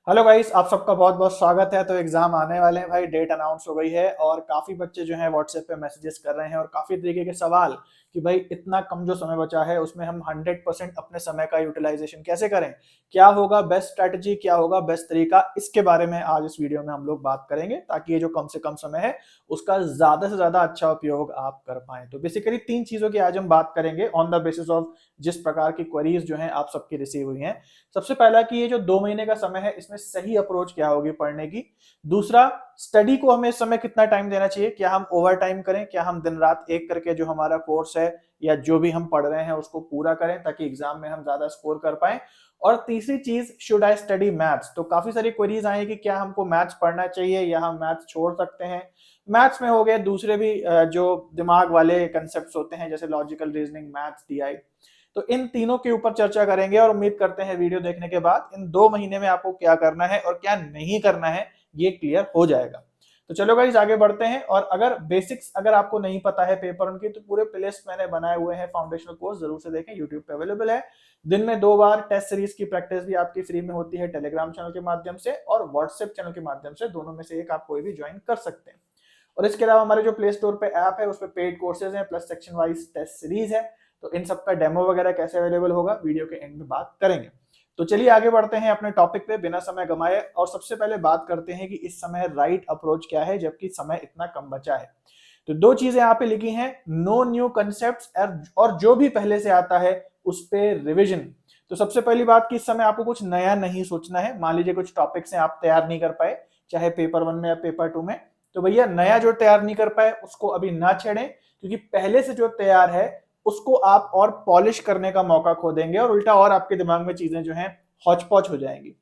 Hello guys, आप सबका बहुत बहुत स्वागत है। तो एग्जाम आने वाले हैं भाई, डेट अनाउंस हो गई है और काफी बच्चे जो हैं व्हाट्सएप पे मैसेजेस कर रहे हैं और काफी तरीके के सवाल कि भाई इतना कम जो समय बचा है उसमें हम 100% अपने समय का यूटिलाइजेशन कैसे करें, क्या होगा बेस्ट स्ट्रेटजी, क्या होगा बेस्ट तरीका। इसके बारे में आज इस वीडियो में हम लोग बात करेंगे ताकि ये जो कम से कम समय है उसका ज्यादा से ज्यादा अच्छा उपयोग आप कर पाए। तो बेसिकली तीन चीजों की आज हम बात करेंगे ऑन द बेसिस ऑफ जिस प्रकार की क्वेरीज जो है आप सबकी रिसीव हुई हैं। सबसे पहला कि ये जो 2 महीने का समय है इसमें सही अप्रोच क्या होगी पढ़ने की। दूसरा, स्टडी को हमें इस समय कितना टाइम देना चाहिए, क्या हम ओवर टाइम करें, क्या हम दिन रात एक करके जो हमारा कोर्स है या जो भी हम पढ़ रहे हैं उसको पूरा करें ताकि एग्जाम में हम ज्यादा स्कोर कर पाए। और तीसरी चीज, शुड आई स्टडी मैथ्स। तो काफी सारी क्वेरीज आई कि क्या हमको मैथ्स पढ़ना चाहिए या हम मैथ्स छोड़ सकते हैं। मैथ्स में हो गए दूसरे भी जो दिमाग वाले कंसेप्ट होते हैं जैसे लॉजिकल रीजनिंग, मैथ्स, टीआई। तो इन तीनों के ऊपर चर्चा करेंगे और उम्मीद करते हैं वीडियो देखने के बाद इन 2 महीने में आपको क्या करना है और क्या नहीं करना है ये क्लियर हो जाएगा। तो चलो गाइस आगे बढ़ते हैं। और अगर बेसिक्स अगर आपको नहीं पता है पेपर उनकी तो पूरे प्लेलिस्ट मैंने बनाए हुए हैं, फाउंडेशनल कोर्स जरूर से देखें, यूट्यूब पे अवेलेबल है। दिन में 2 बार टेस्ट सीरीज की प्रैक्टिस भी आपकी फ्री में होती है टेलीग्राम चैनल के माध्यम से और व्हाट्सएप चैनल के माध्यम से, दोनों में से एक आप कोई भी ज्वाइन कर सकते हैं। और इसके अलावा हमारे जो प्ले स्टोर पे ऐप है उस पर पेड कोर्सेज हैं plus section wise test series है। तो इन सब का डेमो वगैरह कैसे अवेलेबल होगा वीडियो के एंड में बात करेंगे। तो चलिए आगे बढ़ते हैं अपने टॉपिक पे बिना समय गंवाए और सबसे पहले बात करते हैं कि इस समय राइट अप्रोच क्या है जबकि समय इतना कम बचा है। तो दो चीजें यहाँ पे लिखी हैं, नो न्यू कंसेप्ट्स और जो भी पहले से आता है उस पे रिविजन। तो सबसे पहली बात कि इस समय आपको कुछ नया नहीं सोचना है। मान लीजिए कुछ टॉपिक्स हैं आप तैयार नहीं कर पाए, चाहे पेपर 1 में या पेपर 2 में, तो भैया नया जो तैयार नहीं कर पाए उसको अभी ना छेड़ें, क्योंकि पहले से जो तैयार है उसको आप और पॉलिश करने का मौका खो देंगे और उल्टा और आपके दिमाग में चीजें जो हैं हौच पौच हो जाएंगी।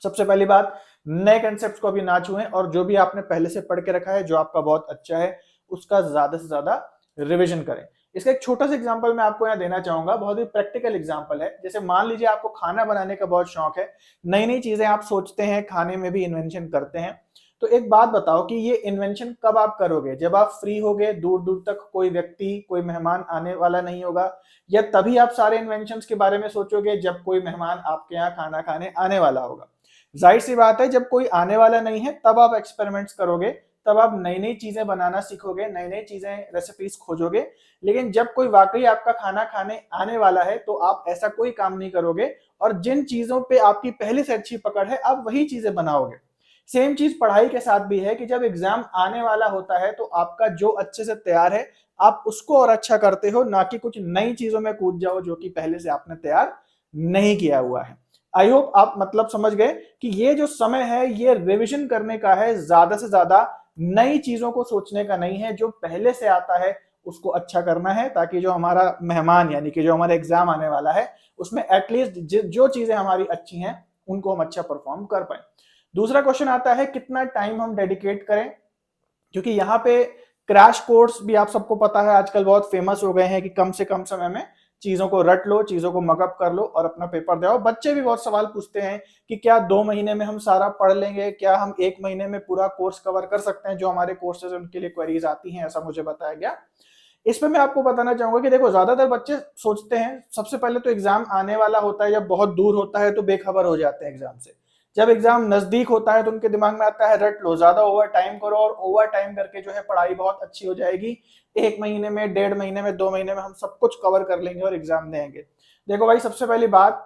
सबसे पहली बात, नए कंसेप्ट को अभी ना छुएं और जो भी आपने पहले से पढ़ के रखा है जो आपका बहुत अच्छा है उसका ज्यादा से ज्यादा रिविजन करें। इसका एक छोटा सा एग्जांपल मैं आपको यहाँ देना चाहूंगा, बहुत ही प्रैक्टिकल एग्जांपल है। जैसे मान लीजिए आपको खाना बनाने का बहुत शौक है, नई नई चीजें आप सोचते हैं, खाने में भी इन्वेंशन करते हैं। तो एक बात बताओ कि ये इन्वेंशन कब आप करोगे, जब आप फ्री होगे, दूर दूर तक कोई व्यक्ति कोई मेहमान आने वाला नहीं होगा, या तभी आप सारे इन्वेंशंस के बारे में सोचोगे जब कोई मेहमान आपके यहाँ खाना खाने आने वाला होगा। जाहिर सी बात है जब कोई आने वाला नहीं है तब आप एक्सपेरिमेंट्स करोगे, तब आप नई नई चीजें बनाना सीखोगे, नई नई चीजें रेसिपीज खोजोगे। लेकिन जब कोई वाकई आपका खाना खाने आने वाला है तो आप ऐसा कोई काम नहीं करोगे और जिन चीजों पे आपकी पहले से अच्छी पकड़ है आप वही चीजें बनाओगे। सेम चीज पढ़ाई के साथ भी है कि जब एग्जाम आने वाला होता है तो आपका जो अच्छे से तैयार है आप उसको और अच्छा करते हो, ना कि कुछ नई चीजों में कूद जाओ जो कि पहले से आपने तैयार नहीं किया हुआ है। आई होप आप मतलब समझ गए कि ये जो समय है ये रिविजन करने का है, ज्यादा से ज्यादा नई चीजों को सोचने का नहीं है। जो पहले से आता है उसको अच्छा करना है ताकि जो हमारा मेहमान यानी कि जो हमारा एग्जाम आने वाला है उसमें एटलीस्ट जो चीजें हमारी अच्छी हैं उनको हम अच्छा परफॉर्म कर पाए। दूसरा क्वेश्चन आता है कितना टाइम हम डेडिकेट करें, क्योंकि यहाँ पे क्रैश कोर्स भी आप सबको पता है आजकल बहुत फेमस हो गए हैं कि कम से कम समय में चीजों को रट लो, चीजों को मगअप कर लो और अपना पेपर दो। बच्चे भी बहुत सवाल पूछते हैं कि क्या 2 महीने में हम सारा पढ़ लेंगे, क्या हम 1 महीने में पूरा कोर्स कवर कर सकते हैं। जो हमारे कोर्सेज उनके लिए क्वेरीज आती हैं ऐसा मुझे बताया गया। इस पे मैं आपको बताना चाहूंगा कि देखो ज्यादातर बच्चे सोचते हैं, सबसे पहले तो एग्जाम आने वाला होता है, जब बहुत दूर होता है तो बेखबर हो जाते हैं एग्जाम से। जब एग्जाम नजदीक होता है तो उनके दिमाग में आता है रट लो, ज्यादा ओवर टाइम करो और ओवर टाइम करके जो है पढ़ाई बहुत अच्छी हो जाएगी, 1 महीने में, 1.5 महीने में, 2 महीने में हम सब कुछ कवर कर लेंगे और एग्जाम देंगे। देखो भाई सबसे पहली बात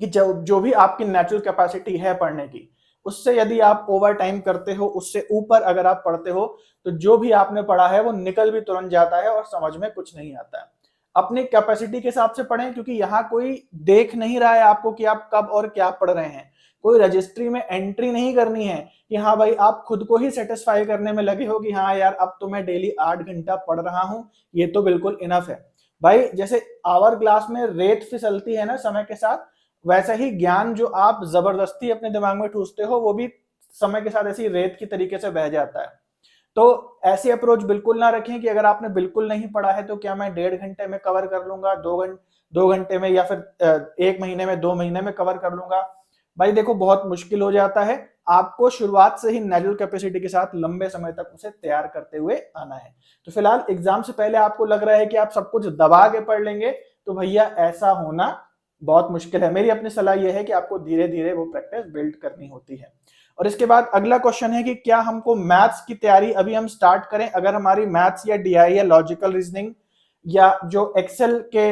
कि जो भी आपकी नेचुरल कैपेसिटी है पढ़ने की, उससे यदि आप ओवर टाइम करते हो, उससे ऊपर अगर आप पढ़ते हो तो जो भी आपने पढ़ा है वो निकल भी तुरंत जाता है और समझ में कुछ नहीं आता है। अपनी कैपेसिटी के हिसाब से पढ़ें, क्योंकि यहाँ कोई देख नहीं रहा है आपको कि आप कब और क्या पढ़ रहे हैं। कोई रजिस्ट्री में एंट्री नहीं करनी है कि हाँ भाई आप खुद को ही सेटिस्फाई करने में लगे हो कि हाँ यार अब तो मैं डेली 8 घंटा पढ़ रहा हूं, ये तो बिल्कुल इनफ है। भाई जैसे आवर ग्लास में रेत फिसलती है ना समय के साथ, वैसा ही ज्ञान जो आप जबरदस्ती अपने दिमाग में ठूसते हो वो भी समय के साथ ऐसी रेत की तरीके से बह जाता है। तो ऐसी अप्रोच बिल्कुल ना रखें कि अगर आपने बिल्कुल नहीं पढ़ा है तो क्या मैं 1.5 घंटे में कवर कर लूंगा, 2 घंटे में, या फिर 1 महीने में, 2 महीने में कवर कर लूंगा। भाई देखो बहुत मुश्किल हो जाता है। आपको शुरुआत से ही नेचुरल कैपेसिटी के साथ लंबे समय तक उसे तैयार करते हुए आना है। तो फिलहाल एग्जाम से पहले आपको लग रहा है कि आप सब कुछ दबा के पढ़ लेंगे, तो भैया ऐसा होना बहुत मुश्किल है। मेरी अपनी सलाह यह है कि आपको धीरे धीरे वो प्रैक्टिस बिल्ड करनी होती है। और इसके बाद अगला क्वेश्चन है कि क्या हमको मैथ्स की तैयारी अभी हम स्टार्ट करें, अगर हमारी मैथ्स या डीआई या लॉजिकल रीजनिंग या जो एक्सेल के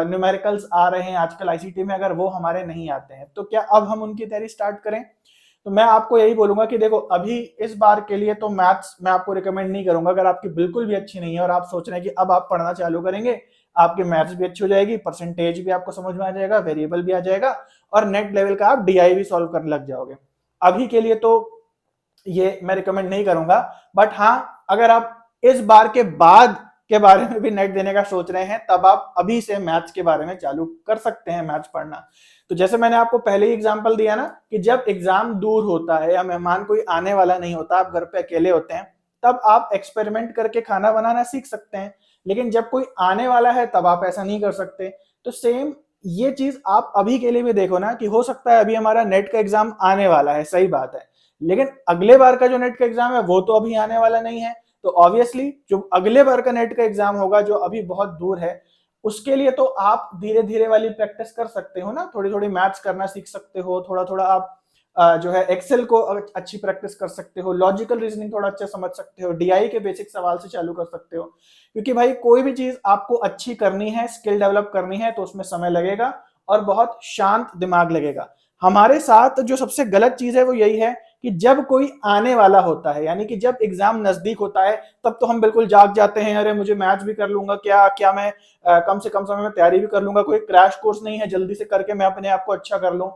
न्यूमेरिकल्स आ रहे हैं आजकल आईसीटी में, अगर वो हमारे नहीं आते हैं तो क्या अब हम उनकी तैयारी स्टार्ट करें? तो मैं आपको यही बोलूंगा कि देखो, अभी इस बार के लिए तो मैथ्स मैं आपको रिकमेंड नहीं करूंगा। अगर आपकी बिल्कुल भी अच्छी नहीं है और आप सोच रहे हैं कि अब आप पढ़ना चालू करेंगे, आपकी मैथ्स भी अच्छी हो जाएगी, परसेंटेज भी आपको समझ में आ जाएगा, वेरिएबल भी आ जाएगा और नेट लेवल का आप डीआई भी सॉल्व करने लग जाओगे। अभी के लिए तो ये मैं रिकमेंड नहीं करूंगा। बट हाँ, अगर आप इस बार के बाद के बारे में भी नेट देने का सोच रहे हैं, तब आप अभी से मैथ्स के बारे में चालू कर सकते हैं मैथ्स पढ़ना। तो जैसे मैंने आपको पहले ही एग्जांपल दिया ना कि जब एग्जाम दूर होता है या मेहमान कोई आने वाला नहीं होता, आप घर पे अकेले होते हैं, तब आप एक्सपेरिमेंट करके खाना बनाना सीख सकते हैं। लेकिन जब कोई आने वाला है तब आप ऐसा नहीं कर सकते। तो सेम ये चीज आप अभी के लिए भी देखो ना, कि हो सकता है अभी हमारा नेट का एग्जाम आने वाला है, सही बात है, लेकिन अगले बार का जो नेट का एग्जाम है वो तो अभी आने वाला नहीं है। तो ऑब्वियसली जो अगले बार का नेट का एग्जाम होगा जो अभी बहुत दूर है, उसके लिए तो आप धीरे धीरे वाली प्रैक्टिस कर सकते हो ना, थोड़ी थोड़ी मैथ्स करना सीख सकते हो, थोड़ा थोड़ा आप जो है एक्सेल को अच्छी प्रैक्टिस कर सकते हो, लॉजिकल रीजनिंग थोड़ा अच्छा समझ सकते हो, डीआई के बेसिक सवाल से चालू कर सकते हो। क्योंकि भाई कोई भी चीज आपको अच्छी करनी है, स्किल डेवलप करनी है, तो उसमें समय लगेगा और बहुत शांत दिमाग लगेगा। हमारे साथ जो सबसे गलत चीज है वो यही है कि जब कोई आने वाला होता है, यानी कि जब एग्जाम नजदीक होता है, तब तो हम बिल्कुल जाग जाते हैं, अरे मुझे मैथ्स भी कर लूंगा, क्या क्या मैं कम से कम समय में तैयारी भी कर लूंगा, कोई क्रैश कोर्स नहीं है, जल्दी से करके मैं अपने आप को अच्छा कर लूं।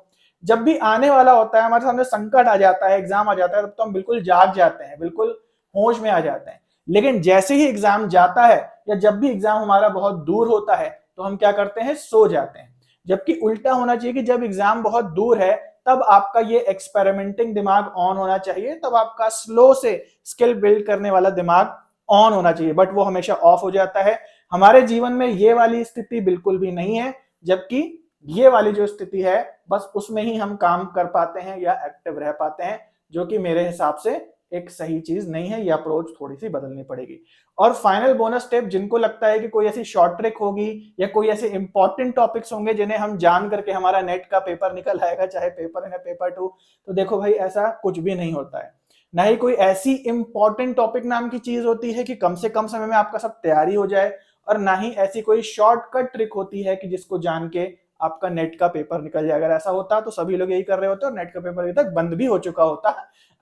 जब भी आने वाला होता है, हमारे सामने संकट आ जाता है, एग्जाम आ जाता है, तब तो हम बिल्कुल जाग जाते हैं, बिल्कुल होश में आ जाते हैं। लेकिन जैसे ही एग्जाम जाता है या जब भी एग्जाम हमारा बहुत दूर होता है, तो हम क्या करते हैं, सो जाते हैं। जबकि उल्टा होना चाहिए कि जब एग्जाम बहुत दूर है, तब आपका ये एक्सपेरिमेंटिंग दिमाग ऑन होना चाहिए, तब आपका स्लो से स्किल बिल्ड करने वाला दिमाग ऑन होना चाहिए। बट वो हमेशा ऑफ हो जाता है। हमारे जीवन में ये वाली स्थिति बिल्कुल भी नहीं है, जबकि ये वाली जो स्थिति है, बस उसमें ही हम काम कर पाते हैं या एक्टिव रह पाते हैं, जो कि मेरे हिसाब से एक सही चीज नहीं है। ये अप्रोच थोड़ी सी बदलनी पड़ेगी। और फाइनल बोनस टिप, जिनको लगता है कि कोई ऐसी शॉर्ट ट्रिक होगी या कोई ऐसे इंपॉर्टेंट टॉपिक्स होंगे जिन्हें हम जान करके हमारा नेट का पेपर निकल आएगा, चाहे पेपर 1 या पेपर 2, तो देखो भाई, ऐसा कुछ भी नहीं होता है। ना ही कोई ऐसी इंपॉर्टेंट टॉपिक नाम की चीज होती है कि कम से कम समय में आपका सब तैयारी हो जाए, और ना ही ऐसी कोई शॉर्टकट ट्रिक होती है कि जिसको जान के आपका नेट का पेपर निकल जाए। अगर ऐसा होता तो सभी लोग यही कर रहे होते और नेट का पेपर अभी तक बंद भी हो चुका होता,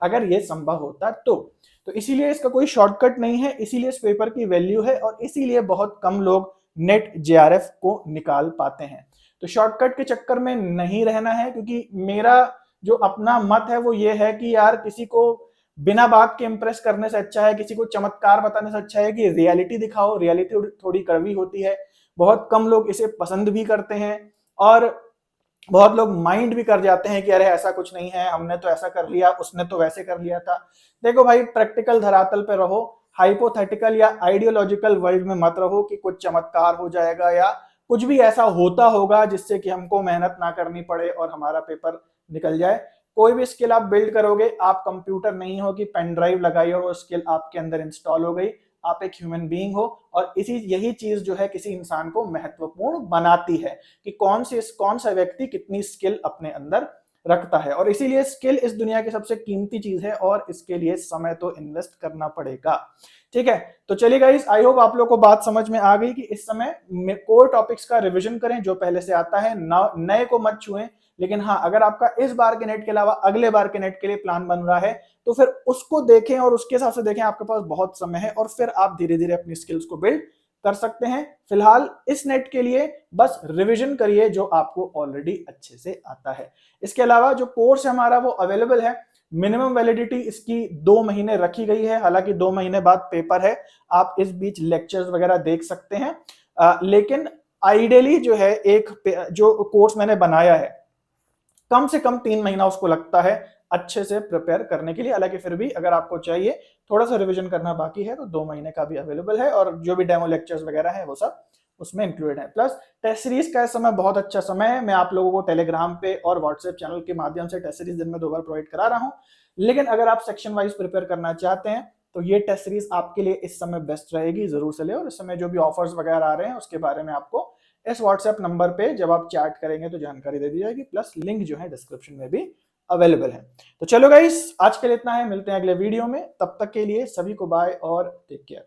अगर ये संभव होता तो इसीलिए इसका कोई शॉर्टकट नहीं है, इसीलिए इस पेपर की वैल्यू है और इसीलिए बहुत कम लोग नेट जेआरएफ को निकाल पाते हैं। तो शॉर्टकट के चक्कर में नहीं रहना है, क्योंकि मेरा जो अपना मत है वो ये है कि यार, किसी को बिना बात के इंप्रेस करने से अच्छा है, किसी को चमत्कार बताने से अच्छा है कि रियलिटी दिखाओ। रियलिटी थोड़ी कड़वी होती है, बहुत कम लोग इसे पसंद भी करते हैं और बहुत लोग माइंड भी कर जाते हैं कि अरे ऐसा कुछ नहीं है, हमने तो ऐसा कर लिया, उसने तो वैसे कर लिया था। देखो भाई, प्रैक्टिकल धरातल पे रहो, हाइपोथेटिकल या आइडियोलॉजिकल वर्ल्ड में मत रहो कि कुछ चमत्कार हो जाएगा या कुछ भी ऐसा होता होगा जिससे कि हमको मेहनत ना करनी पड़े और हमारा पेपर निकल जाए। कोई भी स्किल आप बिल्ड करोगे, आप कंप्यूटर नहीं हो कि पेन ड्राइव लगाई और वो स्किल आपके अंदर इंस्टॉल हो गई। आप एक ह्यूमन बीइंग हो, और यही चीज जो है किसी इंसान को महत्वपूर्ण बनाती है कि कौन सा व्यक्ति कितनी स्किल अपने अंदर रखता है। और इसीलिए स्किल इस दुनिया की सबसे कीमती चीज है और इसके लिए समय तो इन्वेस्ट करना पड़ेगा। ठीक है, तो चलिए गाइस, आई होप आप लोग को बात समझ में आ गई कि इस समय कोर टॉपिक्स का रिवीजन करें जो पहले से आता है, नए को मत छुएं। लेकिन हाँ, अगर आपका इस बार के नेट के अलावा अगले बार के नेट के लिए प्लान बन रहा है, तो फिर उसको देखें और उसके हिसाब से देखें, आपके पास बहुत समय है और फिर आप धीरे धीरे अपनी स्किल्स को बिल्ड कर सकते हैं। फिलहाल इस नेट के लिए बस रिवीजन करिए जो आपको ऑलरेडी अच्छे से आता है। इसके अलावा जो कोर्स है हमारा वो अवेलेबल है। मिनिमम वैलिडिटी इसकी 2 महीने रखी गई है, हालांकि 2 महीने बाद पेपर है, आप इस बीच लेक्चर्स वगैरह देख सकते हैं। लेकिन आइडियली जो है, जो कोर्स मैंने बनाया है, कम से कम 3 महीना उसको लगता है अच्छे से प्रिपेयर करने के लिए। हालांकि फिर भी अगर आपको चाहिए थोड़ा सा रिवीजन करना बाकी है तो 2 महीने का भी अवेलेबल है, और जो भी डेमो लेक्चर्स वगैरह है वो सब उसमें इंक्लूडेड है। प्लस टेस्ट सीरीज का समय बहुत अच्छा समय है, मैं आप लोगों को टेलीग्राम पे और व्हाट्सएप चैनल के माध्यम से टेस्ट सीरीज दिन में 2 बार प्रोवाइड करा रहा हूँ। लेकिन अगर आप सेक्शन वाइज प्रिपेयर करना चाहते हैं तो ये टेस्ट सीरीज आपके लिए इस समय बेस्ट रहेगी, जरूर से ले। और इस समय जो भी ऑफर्स वगैरह आ रहे हैं उसके बारे में आपको इस व्हाट्सएप नंबर पे जब आप चैट करेंगे तो जानकारी दे दी जाएगी, प्लस लिंक जो है डिस्क्रिप्शन में भी अवेलेबल है। तो चलो गाइस, आज के लिए इतना है, मिलते हैं अगले वीडियो में, तब तक के लिए सभी को बाय और टेक केयर।